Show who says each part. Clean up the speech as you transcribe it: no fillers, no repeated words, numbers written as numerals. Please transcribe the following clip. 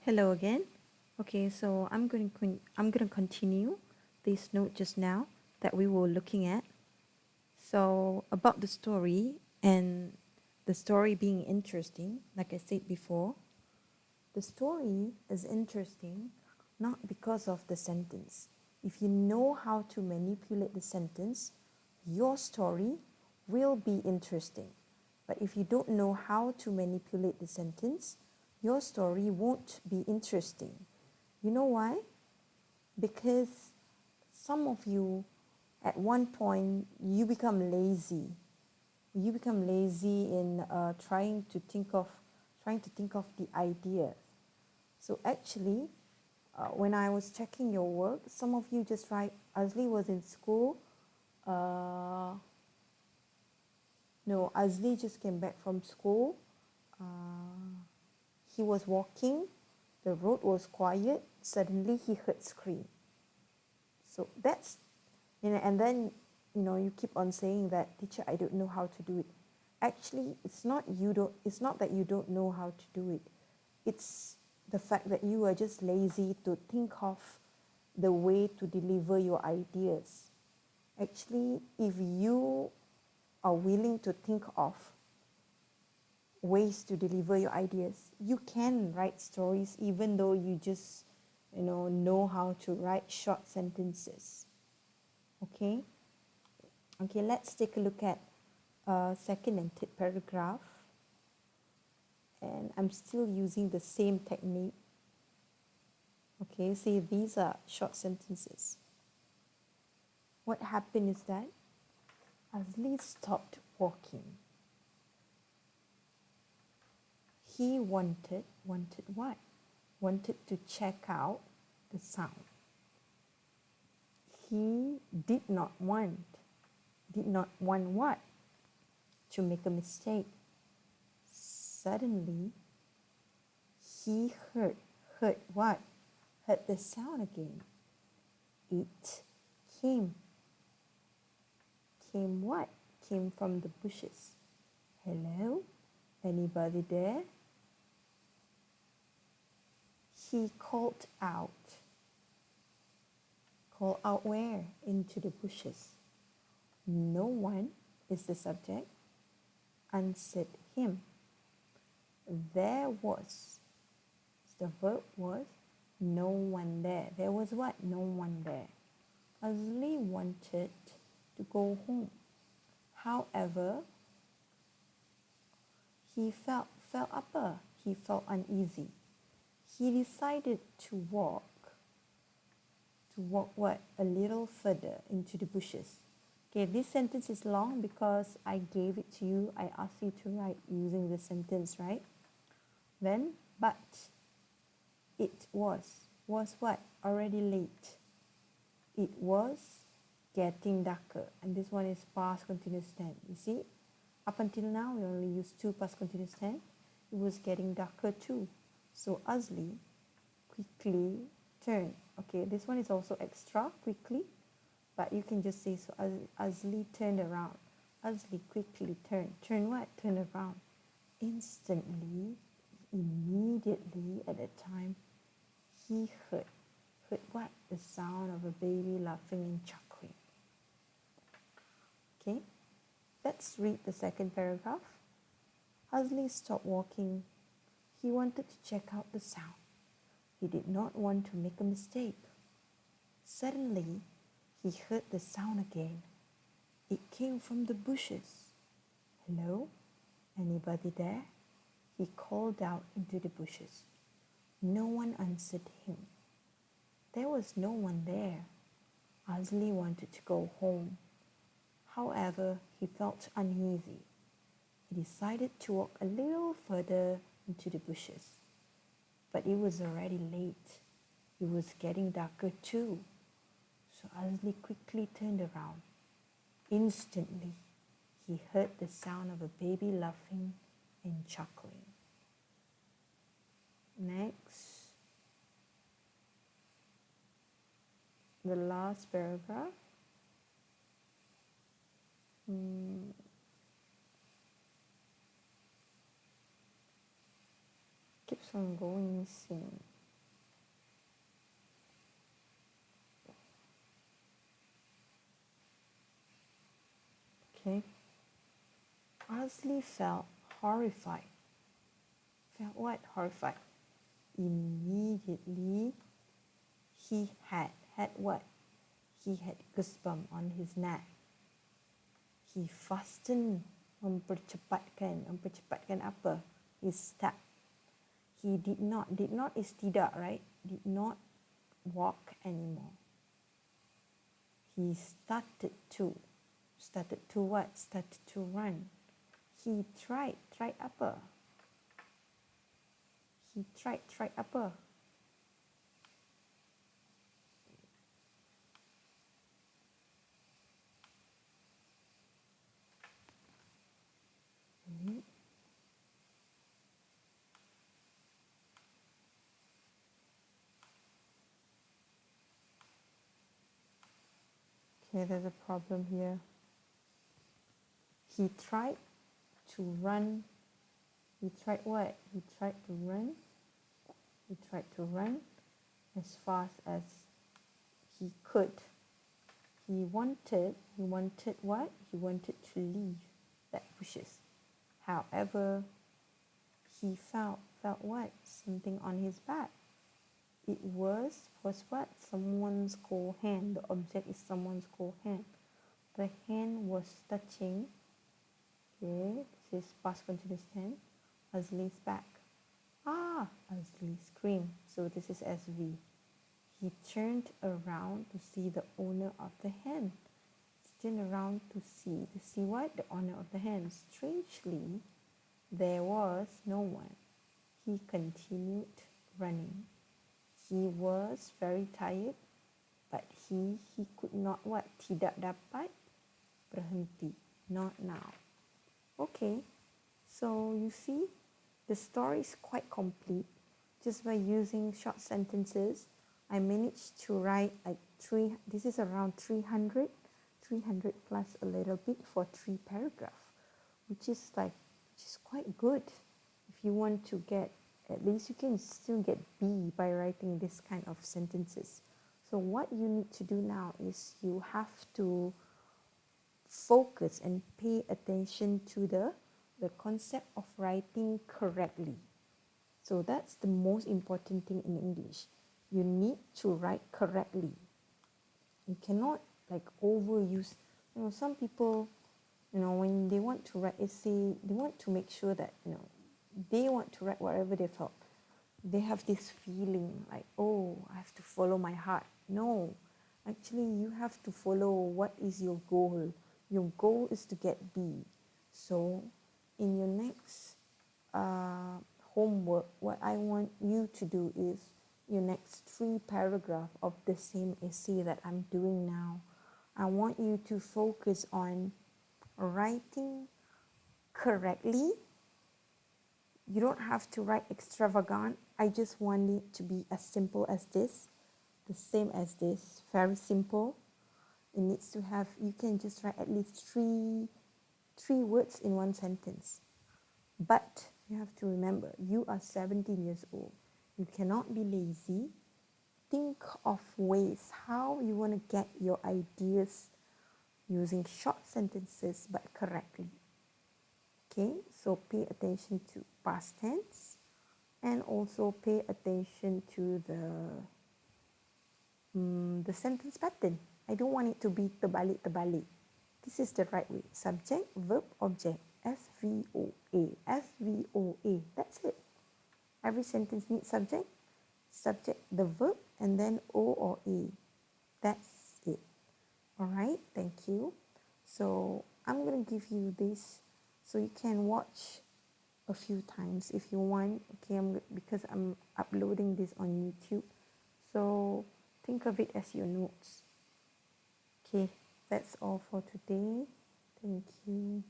Speaker 1: Hello again. Okay, so I'm going to continue this note just now that we were looking at. So about the story and the story being interesting, like I said before, the story is interesting not because of the sentence. If you know how to manipulate the sentence, your story will be interesting. But if you don't know how to manipulate the sentence, your story won't be interesting. You know why? Because some of you, at one point, you become lazy. You become lazy in trying to think of the idea. So actually, when I was checking your work, some of you just write, Azli was in school. No, Azli just came back from school. He was walking. The road was quiet. Suddenly he heard scream. So that's, and then, you keep on saying that, teacher, I don't know how to do it. Actually, it's not that you don't know how to do it. It's the fact that you are just lazy to think of the way to deliver your ideas. Actually, if you are willing to think of ways to deliver your ideas, you can write stories even though you just know how to write short sentences. Okay, let's take a look at second and third paragraph, and I'm still using the same technique. Okay, see, these are short sentences. What happened is that Azli stopped walking. He wanted what? Wanted to check out the sound. He did not want what? To make a mistake. Suddenly, he heard what? Heard the sound again. It came what? Came from the bushes. Hello? Anybody there? He called out. Call out where? Into the bushes. No one is the subject. Answered him. There was. The verb was no one there. There was what? No one there. Azli wanted to go home. However, he felt uneasy. He decided to walk what? A little further into the bushes. Okay, this sentence is long because I gave it to you. I asked you to write using the sentence, right? Then, but it was what? Already late. It was getting darker. And this one is past continuous tense. You see, up until now, we only use two past continuous tense. It was getting darker too. So Azli quickly turned. Okay, this one is also extra, quickly. But you can just say, so Azli turned around. Azli quickly turned. Turn what? Turn around. Instantly, immediately at that time, he heard what? The sound of a baby laughing and chuckling. Okay, let's read the second paragraph. Azli stopped walking. He wanted to check out the sound. He did not want to make a mistake. Suddenly, he heard the sound again. It came from the bushes. Hello? Anybody there? He called out into the bushes. No one answered him. There was no one there. Azli wanted to go home. However, he felt uneasy. He decided to walk a little further into the bushes. But it was already late. It was getting darker too. So Azli quickly turned around. Instantly, he heard the sound of a baby laughing and chuckling. Next, the last paragraph. Keeps on going, sing. Okay. Asley felt horrified. Felt what? Horrified. Immediately, he had what? He had goosebumps on his neck. He fastened, mempercepatkan apa? His step. He did not is tidak, right? Did not walk anymore. He started to what? Started to run. He tried apa? He tried apa? Okay, there's a problem here. He tried to run. He tried what? He tried to run. He tried to run as fast as he could. He wanted what? He wanted to leave that bushes. However, he felt what? Something on his back. It was what? Someone's cold hand. The object is someone's cold hand. The hand was touching, okay, this is past continuous tense, Asley's back. Asley screamed. So this is SV. He turned around to see the owner of the hand. He turned around to see what? The owner of the hand. Strangely, there was no one. He continued running. He was very tired, but he could not what? Tidak dapat berhenti. Not now. Okay, so you see, the story is quite complete. Just by using short sentences, I managed to write like this is around 300 plus a little bit for 3 paragraphs, which is quite good. If you want to get, at least you can still get B by writing this kind of sentences. So what you need to do now is you have to focus and pay attention to the concept of writing correctly. So that's the most important thing in English. You need to write correctly. You cannot overuse. Some people, when they want to write essay, they want to make sure that, they want to write whatever they felt. They have this feeling like, oh, I have to follow my heart. No, actually you have to follow what is your goal. Your goal is to get B. So in your next homework, what I want you to do is your next 3 paragraphs of the same essay that I'm doing now. I want you to focus on writing correctly. You don't have to write extravagant. I just want it to be as simple as this, the same as this, very simple. It needs to have, you can just write at least three words in one sentence. But you have to remember, you are 17 years old. You cannot be lazy. Think of ways how you want to get your ideas using short sentences but correctly. Okay, so pay attention to past tense and also pay attention to the sentence pattern. I don't want it to be terbalik. This is the right way. Subject, verb, object. SVOA. SVOA. That's it. Every sentence needs subject, the verb, and then O or A. That's it. All right, thank you. So I'm going to give you this so you can watch a few times if you want. Okay, because I'm uploading this on YouTube. So think of it as your notes. Okay, that's all for today. Thank you.